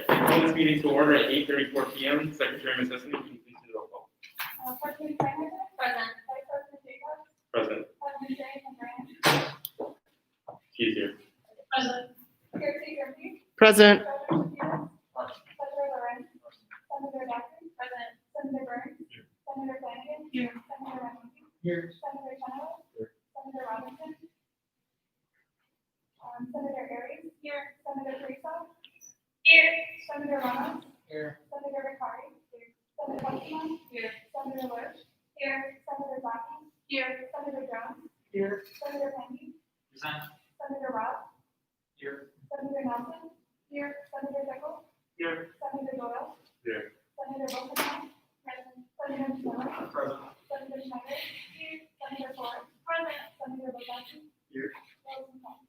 Call this meeting to order at 8:34 p.m. Secretary Ms. Heston, can you please do the roll call? President Steinhardt. Present. Vice President Jacobs. Present. President Grant. She's here. Present. Caretaker Reed. Present. Senator Lorenz. Senator Jackson. Present. Senator Burns. Here. Senator Flanagan. Here. Senator Ramsey. Here. Senator Chenoweth. Here. Senator Robinson. Senator Aries. Here. Senator Teresa. Here. Senator Ramos. Here. Senator Ricari. Here. Senator Hutchinson. Here. Senator Lurch. Here. Senator Zaki. Here. Senator Jones. Here. Senator Penny. Present. Senator Ross. Here. Senator Nelson. Here. Senator Pickles. Here. Senator Doyle. Here. Senator Wilson. Present. Senator Miller. Present. Senator Schneider. Here. Senator Ford. Present. Senator Bogacki. Here. Rosenthal.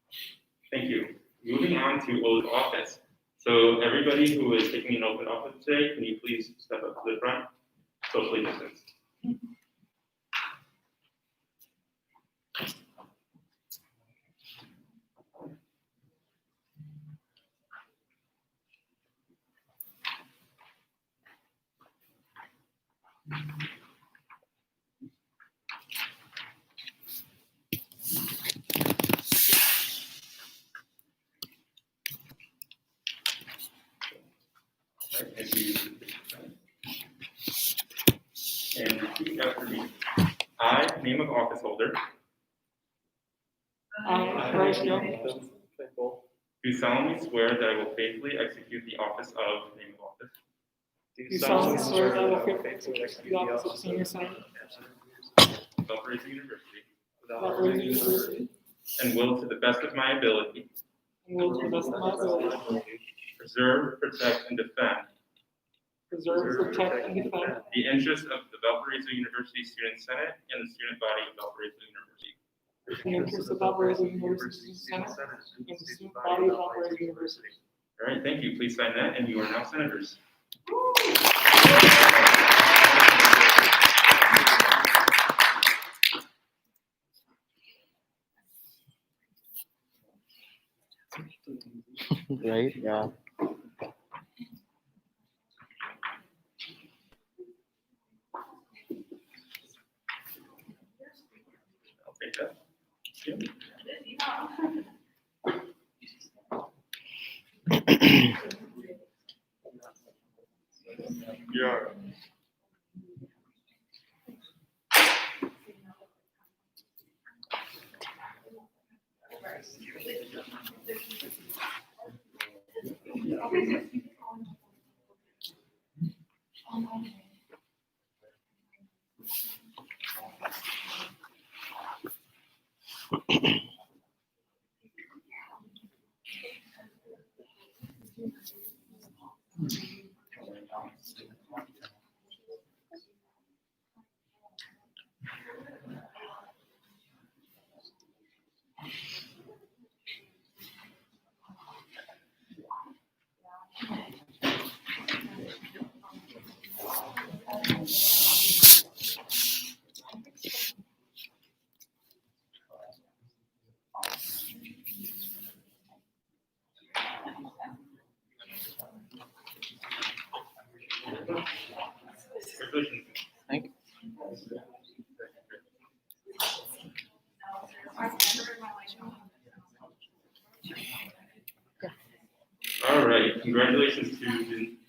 Thank you. Moving on to oath of office. So everybody who is taking an oath of office today, can you please step up to the front, socially distanced? Alright, thank you. And repeat after me. I, name of office holder, I, Bryce Jones, do solemnly swear that I will faithfully execute the office of name of office do solemnly swear that I will faithfully execute the office of Senior Senator of Valparaiso University of Valparaiso University and will, to the best of my ability, and will, to the best of my ability, preserve, protect, and defend preserve, protect, and defend the interests of the Valparaiso University Student Senate and the student body of Valparaiso University. the interests of Valparaiso University Senate and the student body of Valparaiso University. All right, thank you. Please sign that, and you are now senators. Right? Yeah. I'll take that. Jim? Yeah. Congratulations. Thank you. All right, congratulations to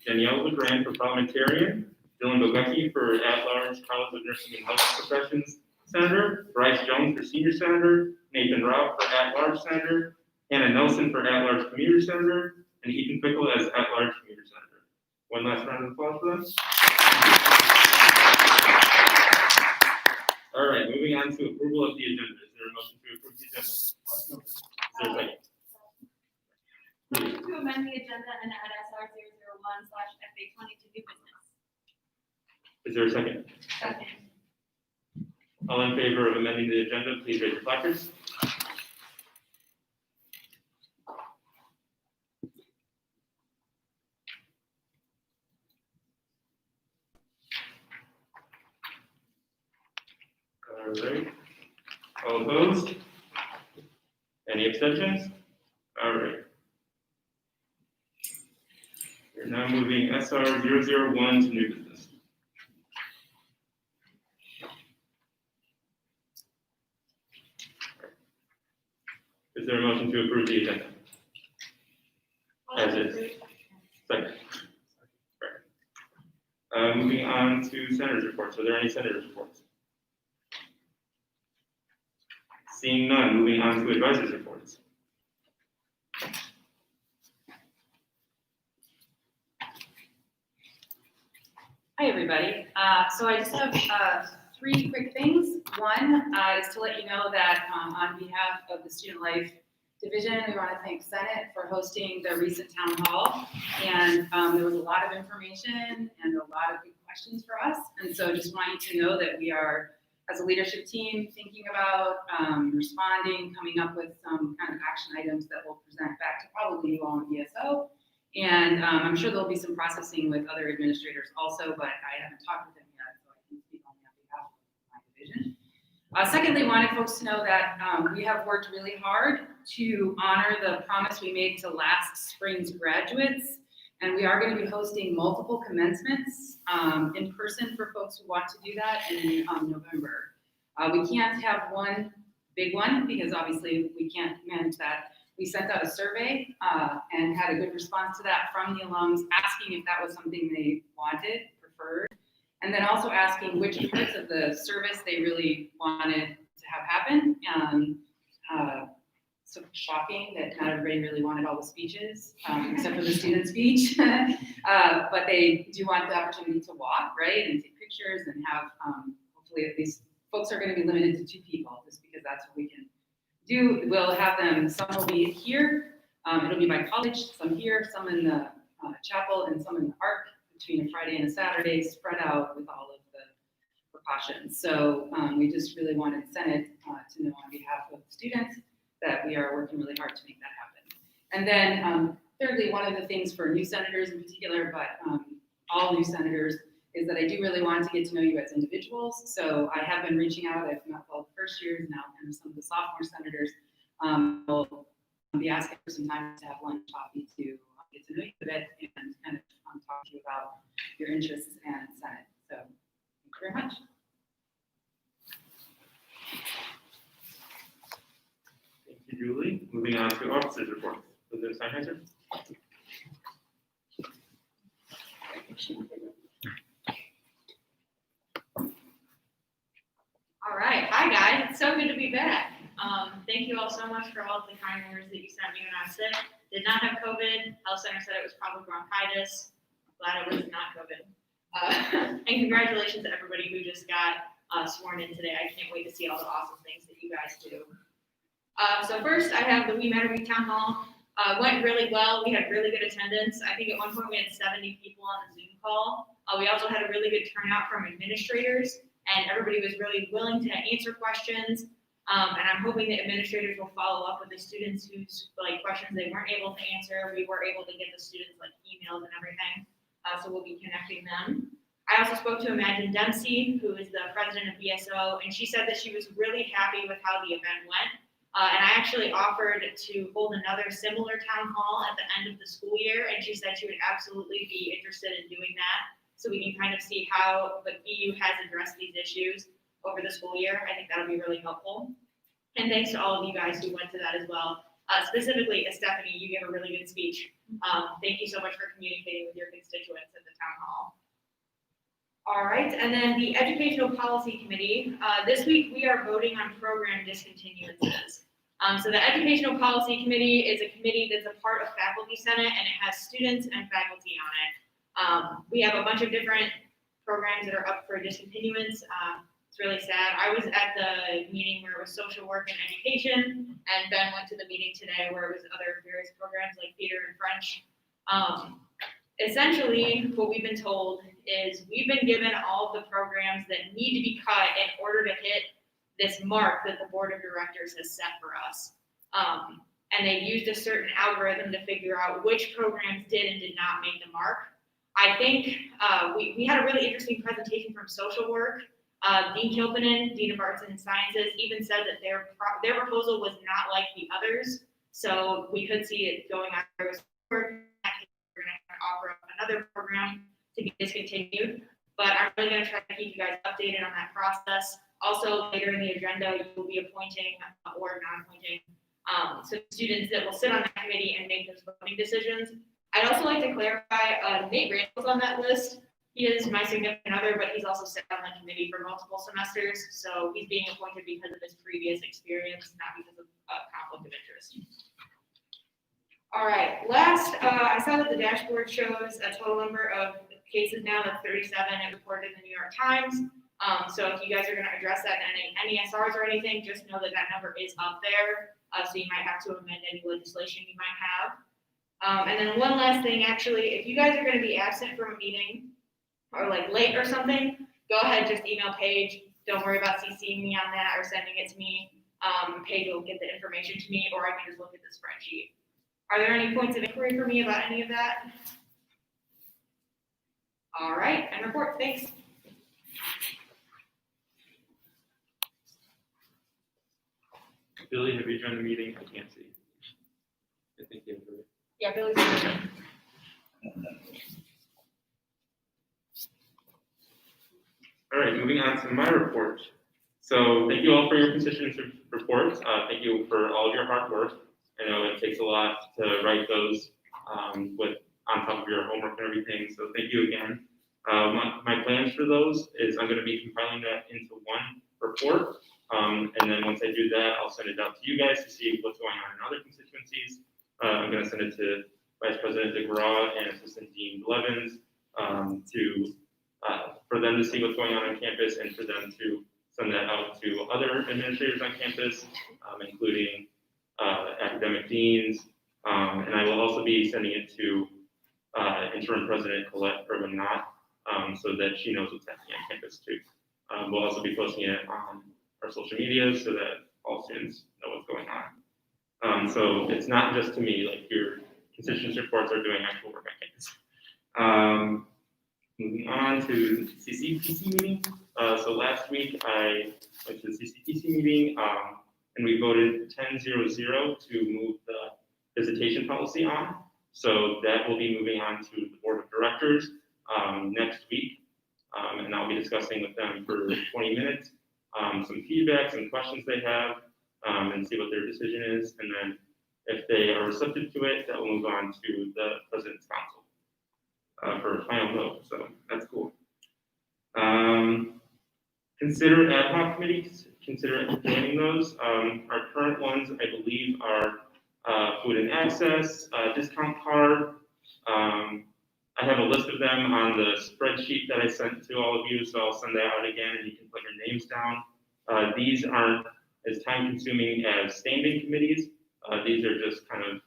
Danielle LeGrand for parliamentarian, Dylan Bogecki for at-large College of Nursing and Health Professions Senator, Bryce Jones for Senior Senator, Nathan Rao for at-large Senator, Hannah Nelson for at-large Commuter Senator, and Ethan Pickle as at-large Commuter Senator. One last round of applause for them. All right, moving on to approval of the agenda. Is there a motion to approve the agenda? Is there a second? Motion to amend the agenda and add SR 001/FA20 to new business. Is there a second? Second. All in favor of amending the agenda, please raise your placards. All right. All opposed? Any abstentions? All right. We're now moving SR 001 to new business. Is there a motion to approve the agenda? As is. Second. Moving on to senators' reports. Are there any senators' reports? Seeing none, moving on to advisors' reports. Hi, everybody. So I just have three quick things. One is to let you know that on behalf of the Student Life Division, we want to thank Senate for hosting the recent town hall. And there was a lot of information and a lot of good questions for us. And so just want you to know that we are as a leadership team, thinking about, responding, coming up with some kind of action items that we'll present back to probably you all in BSO. And I'm sure there'll be some processing with other administrators also, but I haven't talked with them yet, so I can speak only on behalf of my division. Secondly, wanted folks to know that we have worked really hard to honor the promise we made to last spring's graduates. And we are going to be hosting multiple commencements in person for folks who want to do that in November. We can't have one big one because obviously we can't manage that. We sent out a survey and had a good response to that from the alums, asking if that was something they wanted, preferred, and then also asking which parts of the service they really wanted to have happen. So shocking that not everybody really wanted all the speeches, except for the student speech. But they do want the opportunity to walk, right, and take pictures and have, hopefully at least, folks are gonna be limited to 2 people, just because that's what we can do. We'll have them, some will be here, it'll be by college, some here, some in the chapel, and some in the ARC, between a Friday and a Saturday, spread out with all of the precautions. So we just really wanted Senate to know on behalf of the students that we are working really hard to make that happen. And then thirdly, one of the things for new senators in particular, but all new senators, is that I do really want to get to know you as individuals. So I have been reaching out. I've met all the first years now, and some of the sophomore senators. Will be asking for some time to have lunch, coffee, to get to know you a bit and kind of talk to you about your interests and Senate. So thank you very much. Thank you, Julie. Moving on to officers' reports. President Steinheiser. All right, hi guys, it's so good to be back. Thank you all so much for all of the kind words that you sent me when I was sick. Did not have COVID. Health Center said it was probably bronchitis. Glad it was not COVID. And congratulations to everybody who just got sworn in today. I can't wait to see all the awesome things that you guys do. So first, I have the We Matter Week Town Hall. Went really well. We had really good attendance. I think at one point we had 70 people on the Zoom call. We also had a really good turnout from administrators, and everybody was really willing to answer questions. And I'm hoping that administrators will follow up with the students whose questions they weren't able to answer. We were able to get the students emails and everything. So we'll be connecting them. I also spoke to Imagine Dempsey, who is the president of BSO, and she said that she was really happy with how the event went. And I actually offered to hold another similar town hall at the end of the school year, and she said she would absolutely be interested in doing that, so we can kind of see how the EU has addressed these issues over the school year. I think that'll be really helpful. And thanks to all of you guys who went to that as well. Specifically, Stephanie, you gave a really good speech. Thank you so much for communicating with your constituents at the town hall. All right, and then the Educational Policy Committee. This week we are voting on program discontinuances. So the Educational Policy Committee is a committee that's a part of Faculty Senate, and it has students and faculty on it. We have a bunch of different programs that are up for discontinuance. It's really sad. I was at the meeting where it was social work and education, and Ben went to the meeting today where it was other various programs like theater and French. Essentially, what we've been told is we've been given all of the programs that need to be cut in order to hit this mark that the board of directors has set for us. And they used a certain algorithm to figure out which programs did and did not make the mark. I think we had a really interesting presentation from social work. Dean Kilpinen, Dean of Arts and Sciences, even said that their proposal was not like the others. So we could see it going on. We're going to offer up another program to be discontinued, but I'm really going to try to keep you guys updated on that process. Also, later in the agenda, you will be appointing or not appointing some students that will sit on that committee and make those voting decisions. I'd also like to clarify, Nate Randall's on that list. He is my significant other, but he's also sat on the committee for multiple semesters, so he's being appointed because of his previous experience, not because of conflict of interest. All right, last, I saw that the dashboard shows a total number of cases now, that's 37, it reported in the New York Times. So if you guys are gonna address that in any SRs or anything, just know that that number is up there. So you might have to amend any legislation you might have. And then one last thing, actually, if you guys are gonna be absent from a meeting or late or something, go ahead, just email Paige. don't worry about CCing me on that or sending it to me. Paige will get the information to me, or I can just look at the spreadsheet. Are there any points of inquiry for me about any of that? All right, and report, thanks. Billy, have you joined the meeting? I can't see. I think you have. Yeah, Billy's here. All right, moving on to my report. So thank you all for your positions and reports. Thank you for all of your hard work. I know it takes a lot to write those with on top of your homework and everything. So thank you again. My plans for those is I'm going to be compiling that into one report. And then once I do that, I'll send it out to you guys to see what's going on in other constituencies. I'm going to send it to Vice President DeGraw and Assistant Dean Blevins for them to see what's going on campus and for them to send that out to other administrators on campus, including academic deans. And I will also be sending it to Interim President Colette Urban-Knott so that she knows what's happening on campus too. We'll also be posting it on our social media so that all students know what's going on. So it's not just to me, like your constituency reports are doing actual work on campus. Moving on to CCPC meeting. So last week I went to the CCPC meeting and we voted 10-0-0 to move the visitation policy on. So that will be moving on to the board of directors next week. And I'll be discussing with them for 20 minutes, some feedback, some questions they have, and see what their decision is. And then if they are receptive to it, that will move on to the President's Council for a final vote. So that's cool. Consider ad hoc committees, consider joining those. Our current ones, I believe, are food and access, discount card. I have a list of them on the spreadsheet that I sent to all of you, so I'll send that out again and you can put your names down. These aren't as time consuming as standing committees. These are just kind of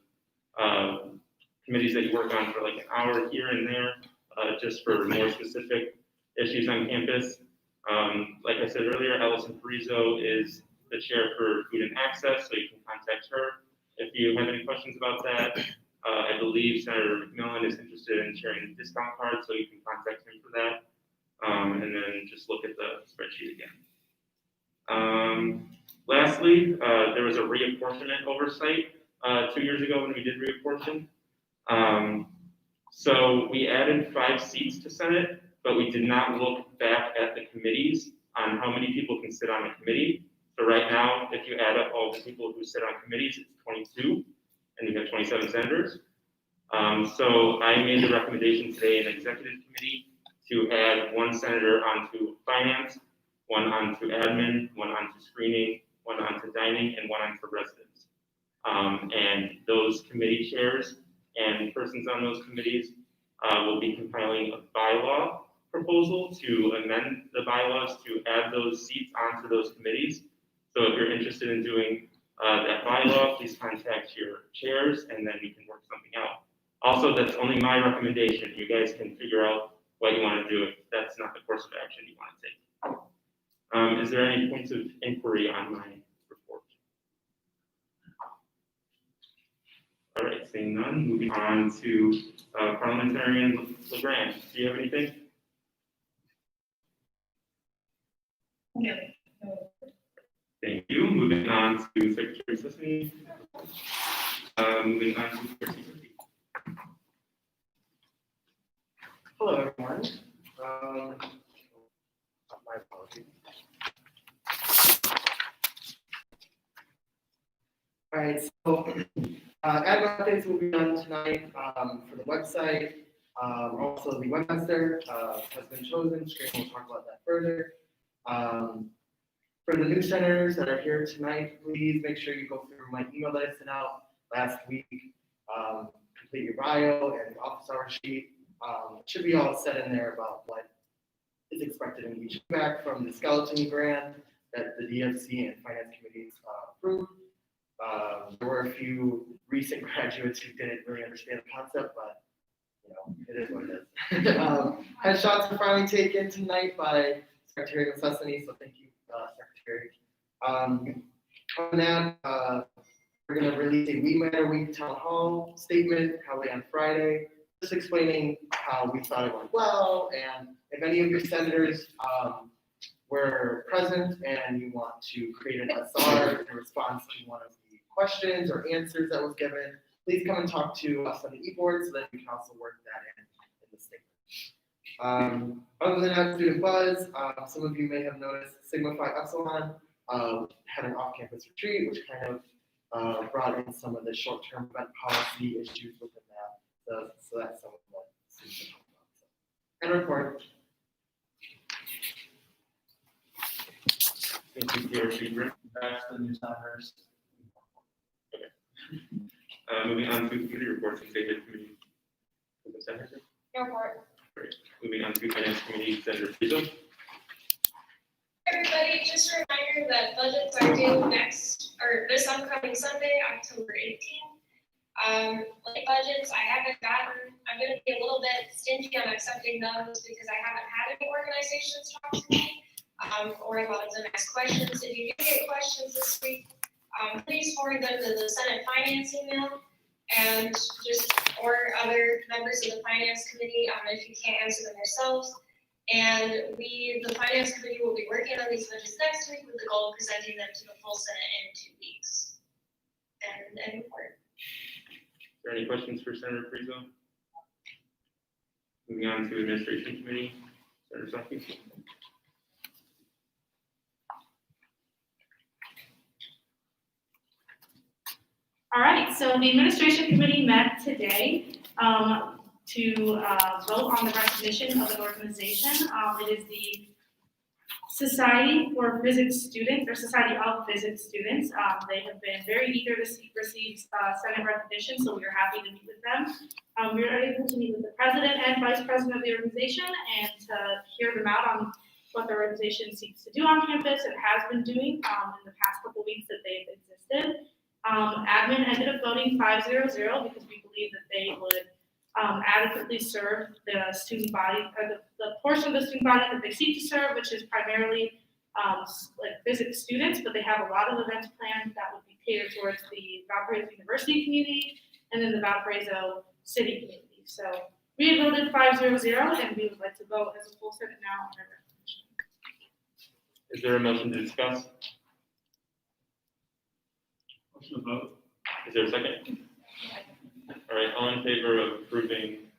committees that you work on for like an hour here and there, just for more specific issues on campus. Like I said earlier, Allison Parizo is the chair for food and access, so you can contact her if you have any questions about that. I believe Senator McMillan is interested in sharing the discount card, so you can contact him for that. And then just look at the spreadsheet again. Lastly, there was a reapportionment oversight 2 years ago when we did reapportion. So we added 5 seats to Senate, but we did not look back at the committees on how many people can sit on a committee. So right now, if you add up all the people who sit on committees, it's 22, and you have 27 senators. So I made the recommendation today in the executive committee to add 1 senator onto finance, 1 onto admin, 1 onto screening, 1 onto dining, and 1 onto residence. And those committee chairs and persons on those committees will be compiling a bylaw proposal to amend the bylaws to add those seats onto those committees. So if you're interested in doing that bylaw, please contact your chairs and then we can work something out. Also, that's only my recommendation. You guys can figure out what you want to do if that's not the course of action you want to take. Is there any points of inquiry on my report? All right, seeing none, moving on to Parliamentarian LeGrand. Do you have anything? No. Thank you. Moving on to Secretary Sesame. Moving on to Secretary. Hello, everyone. My apologies. All right, so admin updates will be done tonight for the website. Also, the webmaster has been chosen. Shane will talk about that further. For the new senators that are here tonight, please make sure you go through my email that I sent out last week. Complete your bio and office hour sheet. It should be all set in there about what is expected in each. Back from the skeleton grant that the DFC and finance committees approved. There were a few recent graduates who didn't really understand the concept, but you know, it is what it is. Headshots are finally taken tonight by Secretary Sesame, so thank you On that, we're gonna release a We Matter Week Town Hall statement probably on Friday, just explaining how we thought it went well, and if any of your senators, were present and you want to create an SR in response to one of the questions or answers that was given, please come and talk to us on the e-board so that we can also work that in the statement. Other than that, student buzz, some of you may have noticed Sigma Phi Epsilon had an off-campus retreat, which kind of brought in some of the short-term event policy issues within that. So that's some of what students are talking about. And report. Thank you, Pierre Friedrich. Back to the new senators. Moving on to committee reports and executive committee. Senator. No report. Great. Moving on to finance committee, Senator Frizo. Everybody, just a reminder that budgets are due this upcoming Sunday, October 18th. Late budgets, I'm gonna be a little bit stingy on accepting those because I haven't had any organizations talk to me, or a lot of them ask questions. If you do get questions this week, please forward them to the Senate Finance email and or other members of the Finance Committee, if you can't answer them yourselves. And the Finance Committee will be working on these budgets next week with the goal of presenting them to the full Senate in 2 weeks. And report. Is there any questions for Senator Frizo? Moving on to administration committee, Senator Zaki. All right, so the administration committee met today to vote on the recognition of an organization. It is the Society for Physics Students, or Society of Physics Students. They have been very eager to receive Senate recognition, so we are happy to meet with them. We were able to meet with the president and vice president of the organization and to hear them out on what the organization seeks to do on campus and has been doing in the past couple weeks that they've existed. Admin ended up voting 5-0-0 because we believe that they would adequately serve the student body, or the portion of the student body that they seek to serve, which is primarily like physics students, but they have a lot of events planned that would be catered towards the Valparaiso University community and then the Valparaiso City community. So we had voted 5-0-0, and we would like to vote as a full Senate now on their recognition. Is there a motion to discuss? Motion to vote. Is there a second? All right, all in favor of approving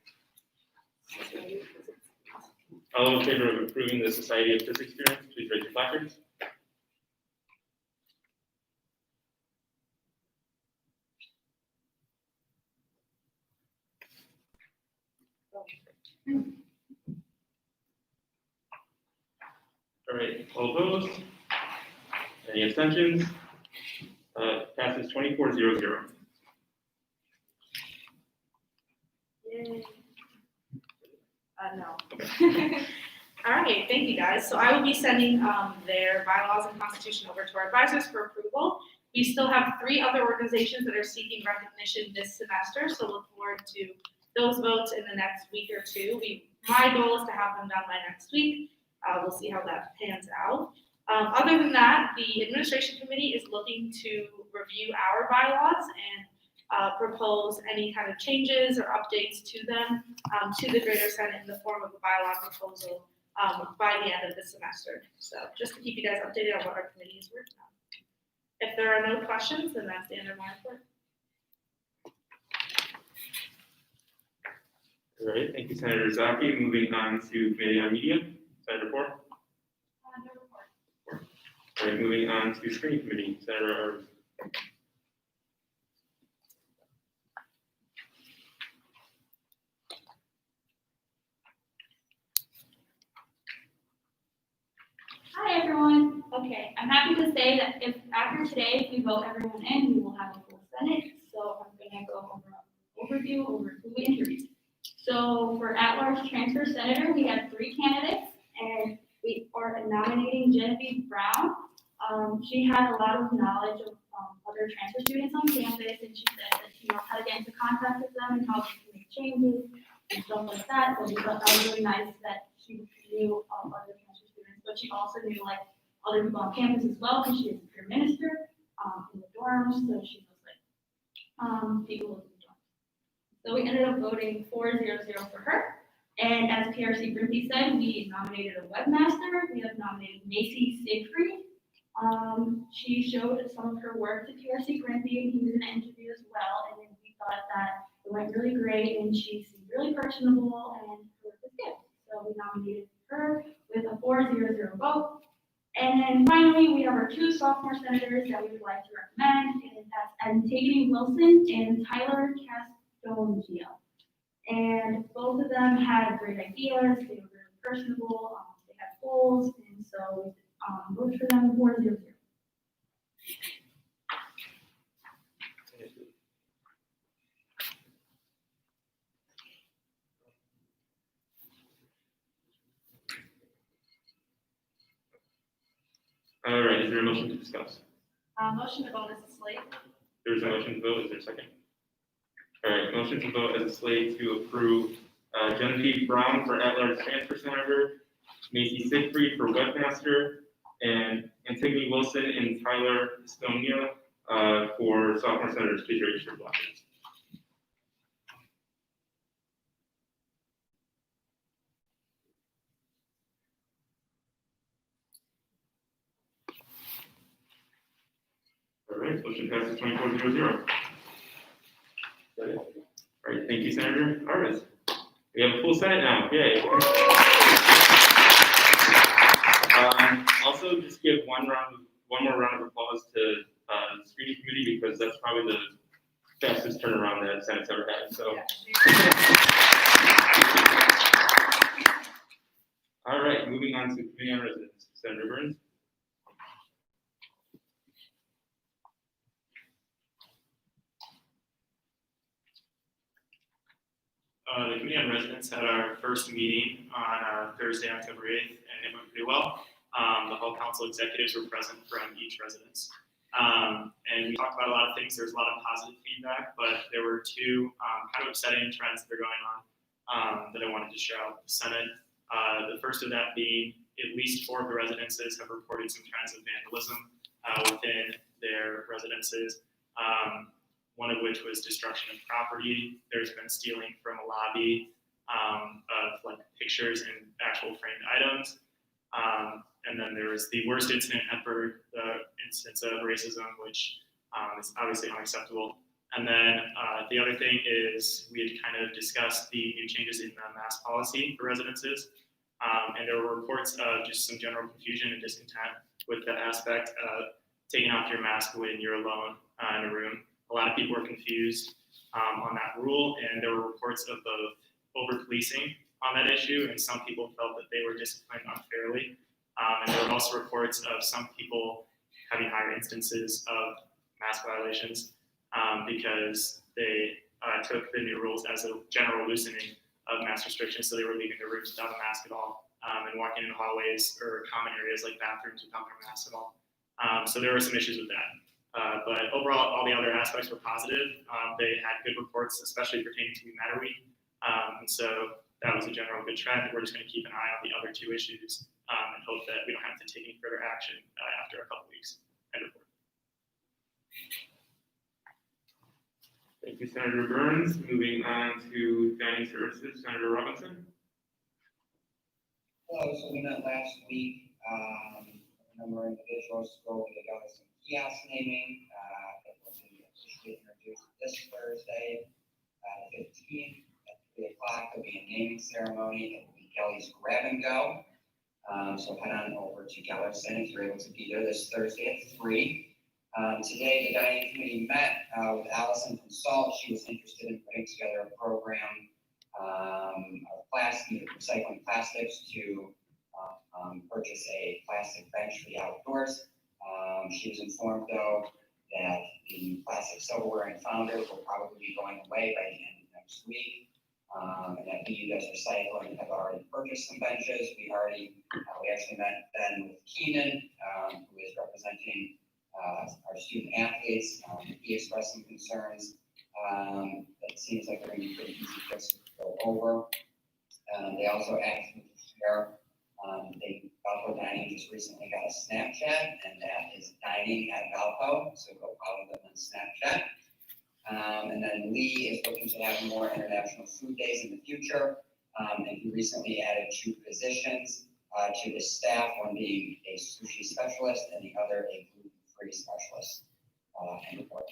the Society of Physics Students, please raise your placards. All right, all opposed? Any abstentions? Passes 24-0-0. Yay. No. All right, thank you guys. So I will be sending their bylaws and constitution over to our advisors for approval. We still have 3 other organizations that are seeking recognition this semester, so look forward to those votes in the next week or 2. My goal is to have them done by next week. We'll see how that pans out. Other than that, the administration committee is looking to review our bylaws and propose any kind of changes or updates to them to the Greater Senate in the form of a bylaw proposal by the end of the semester. So just to keep you guys updated on what our committee is working on. If there are no questions, then that's the end of my report. All right, thank you, Senator Zaki. Moving on to Committee on Media, Senator Ford. No report. All right, moving on to Screening Committee, Senator Arps. Hi, everyone. Okay, I'm happy to say that if after today, if we vote everyone in, we will have a full Senate. So I'm gonna go over an overview over who we interviewed. So for at-large transfer senator, we have 3 candidates, and we are nominating Genevieve Brown. She has a lot of knowledge of other transfer students on campus, and she said that she knows how to get into contact with them and how to make changes and stuff like that. So we thought that was really nice that she knew other transfer students, but she also knew like other people on campus as well, because she is a peer minister, in the dorms, so she knows like, people in the dorms. So we ended up voting 4-0-0 for her. And as PRC Grimby said, we nominated a webmaster. We have nominated Macy Siegfried. She showed some of her work to PRC Grimby, and he was in an interview as well. And then we thought that it went really great, and she seemed really personable, and her work was good. So we nominated her with a 4-0-0 vote. And then finally, we have our 2 sophomore senators that we would like to recommend, and that's Antigone Wilson and Tyler Castonguia. And both of them had great ideas, they were very personable, they had goals, and so voted for them 4-0-0. All right, is there a motion to discuss? Motion to vote as a slate. There's a motion to vote, is there a second? All right, motion to vote as a slate to approve Genevieve Brown for at-large transfer senator, Macy Siegfried for webmaster, and Antigone Wilson and Tyler Estonia for sophomore senators. Please raise your blockers. All right, motion passes 24-0-0. All right, thank you, Senator Arvis. We have a full Senate now, yay. Also, just give one more round of applause to the screening committee, because that's probably the fastest turnaround that Senate's ever had, so. All right, moving on to Committee on Residents, Senator Burns. The Committee on Residents had our first meeting on Thursday, October 8th, and it went pretty well. The whole council executives were present from each residence. And we talked about a lot of things. There was a lot of positive feedback, but there were 2 kind of upsetting trends that are going on that I wanted to share out with the Senate. The first of that being at least 4 of the residences have reported some trends of vandalism within their residences. One of which was destruction of property. There's been stealing from a lobby of like pictures and actual framed items. And then there was the worst incident ever, the instance of racism, which is obviously unacceptable. And then the other thing is we had kind of discussed the new changes in the mask policy for residences. And there were reports of just some general confusion and discontent with the aspect of taking off your mask when you're alone in a room. A lot of people were confused on that rule, and there were reports of both over-policing on that issue, and some people felt that they were disciplined unfairly. And there were also reports of some people having higher instances of mask violations because they took the new rules as a general loosening of mask restrictions, so they were leaving their rooms without a mask at all, and walking in hallways or common areas like bathrooms without their masks at all. So there were some issues with that. But overall, all the other aspects were positive. They had good reports, especially pertaining to Matter Week. And so that was a general good trend. We're just going to keep an eye on the other 2 issues and hope that we don't have to take any further action after a couple weeks. End report. Thank you, Senator Burns. Moving on to Dining Services, Senator Robinson. Hello, so we met last week. A number of individuals to go over the Galaxy kiosk naming. It will be officially introduced this Thursday, the 15th at 3 o'clock. There'll be a naming ceremony. It will be Kelly's Grab and Go. So head on over to Galveston if you're able to be there this Thursday at 3. Today, the dining committee met with Allison from SALT. She was interested in putting together a program of recycling plastics to purchase a plastic bench for the outdoors. She was informed, though, that the plastic silverware and founders will probably be going away by the end of next week. And that BU does recycle and have already purchased some benches. We actually met then with Keenan, who is representing our student athletes. He expressed some concerns. It seems like they're going to be pretty easy just to go over. They also asked me to share the Buffalo Dining just recently got a Snapchat, and that is Dining at Valpo, so go follow them on Snapchat. And then Lee is looking to have more international food days in the future, and he recently added 2 positions to his staff, one being a sushi specialist and the other a gluten-free specialist. And report.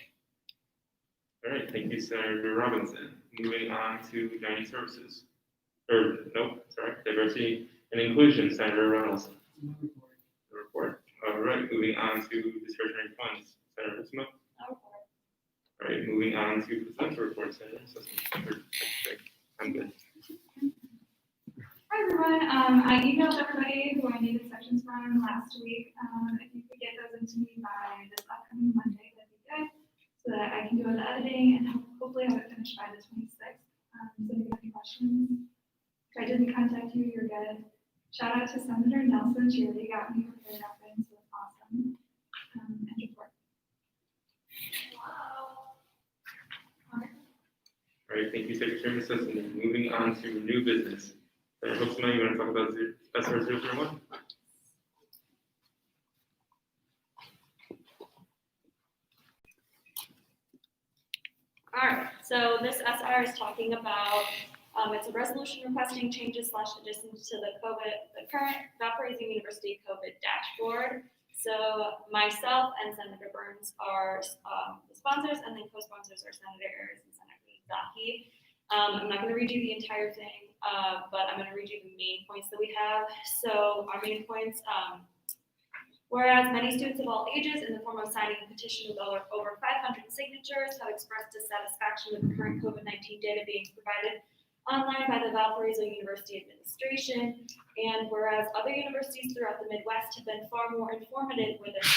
All right, thank you, Senator Robinson. Moving on to dining services. Or, nope, sorry, diversity and inclusion, Senator Reynolds. The report. All right, moving on to discretionary funds, Senator Smith. All right, moving on to presidential report, Senator Sussman. I'm good. Hi, everyone. I emailed everybody who I needed sections from last week. If you could get those into me by this upcoming Monday, that'd be good, so that I can do all the editing and hopefully have it finished by the 26th. So if you have any questions, if I didn't contact you, you're good. Shout out to Senator Nelson. She already got me prepared up, and so it's awesome. And report. All right, thank you, Secretary Sussman. Moving on to new business. Senator Hooksma, you want to talk about SR 001? All right, so this SR is talking about, it's a resolution requesting changes / additions to the current Valparaiso University COVID dashboard. So myself and Senator Burns are the sponsors, and then co-sponsors are Senator Ayers and Senator Zaki. I'm not going to read you the entire thing, but I'm going to read you the main points that we have. So our main points, whereas many students of all ages, in the form of signing a petition with over 500 signatures, have expressed dissatisfaction with the current COVID-19 data being provided online by the Valparaiso University Administration, and whereas other universities throughout the Midwest have been far more informative with their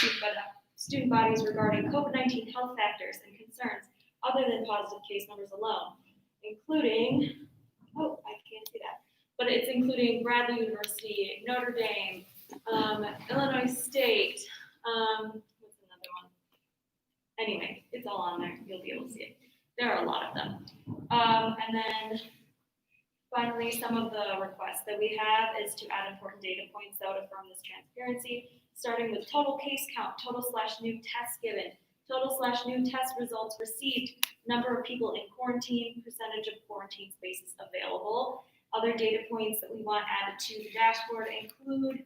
student bodies regarding COVID-19 health factors and concerns other than positive case numbers alone, including, oh, I can't see that, but it's including Bradley University, Notre Dame, Illinois State, what's another one? Anyway, it's all on there. You'll be able to see it. There are a lot of them. And then finally, some of the requests that we have is to add important data points that would affirm this transparency, starting with total case count, total/new tests given, total/new test results received, number of people in quarantine, percentage of quarantine spaces available. Other data points that we want added to the dashboard include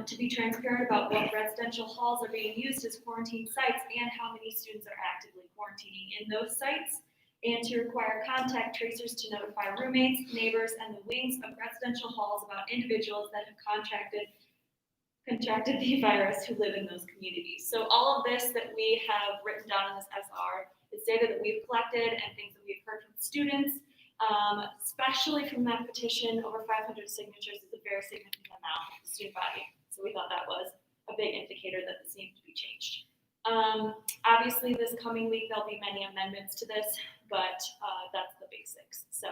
to be transparent about what residential halls are being used as quarantine sites and how many students are actively quarantining in those sites, and to require contact tracers to notify roommates, neighbors, and the wings of residential halls about individuals that have contracted the virus who live in those communities. So all of this that we have written down in this SR is data that we've collected and things that we've heard from students, especially from that petition. Over 500 signatures is a very significant amount of the student body. So we thought that was a big indicator that this needs to be changed. Obviously, this coming week, there'll be many amendments to this, but that's the basics. So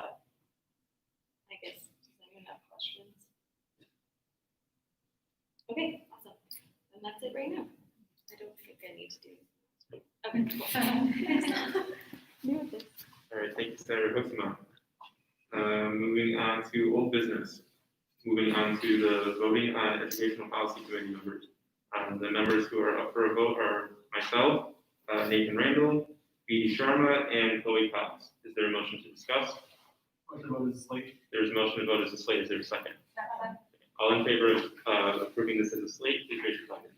I guess, does anyone have questions? Okay, awesome. And that's it right now. I don't think I need to do this. Okay, cool. All right, thank you, Senator Hooksma. Moving on to old business. Moving on to the voting on educational policy committee members. The members who are up for a vote are myself, Nathan Randall, B. Sharma, and Chloe Cox. Is there a motion to discuss? Motion to vote as a slate. There's a motion to vote as a slate. Is there a second? All in favor of approving this as a slate, please raise your hands.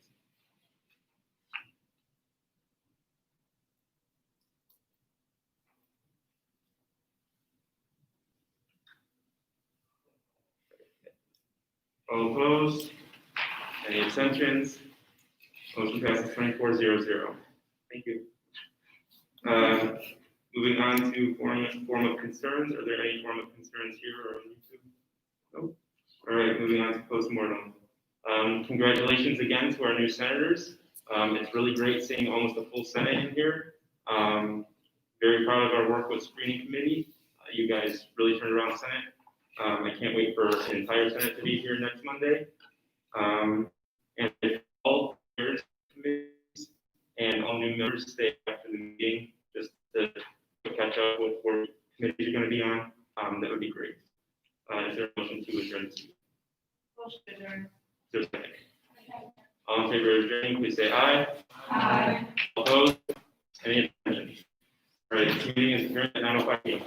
All opposed? Any abstentions? Motion passes 24-0-0. Thank you. Moving on to form of concerns. Are there any form of concerns here or on YouTube? Nope. All right, moving on to postmortem. Congratulations again to our new senators. It's really great seeing almost a full Senate in here. Very proud of our work with screening committee. You guys really turned around the Senate. I can't wait for the entire Senate to be here next Monday. And if all committees and all new members stay after the meeting just to catch up with what committees you're going to be on, that would be great. Is there a motion to adjourn? Motion to adjourn. Is there a second? All in favor of adjourning, please say aye. Aye. All opposed? Any abstentions? All right, this meeting is adjourned at 9:05 p.m.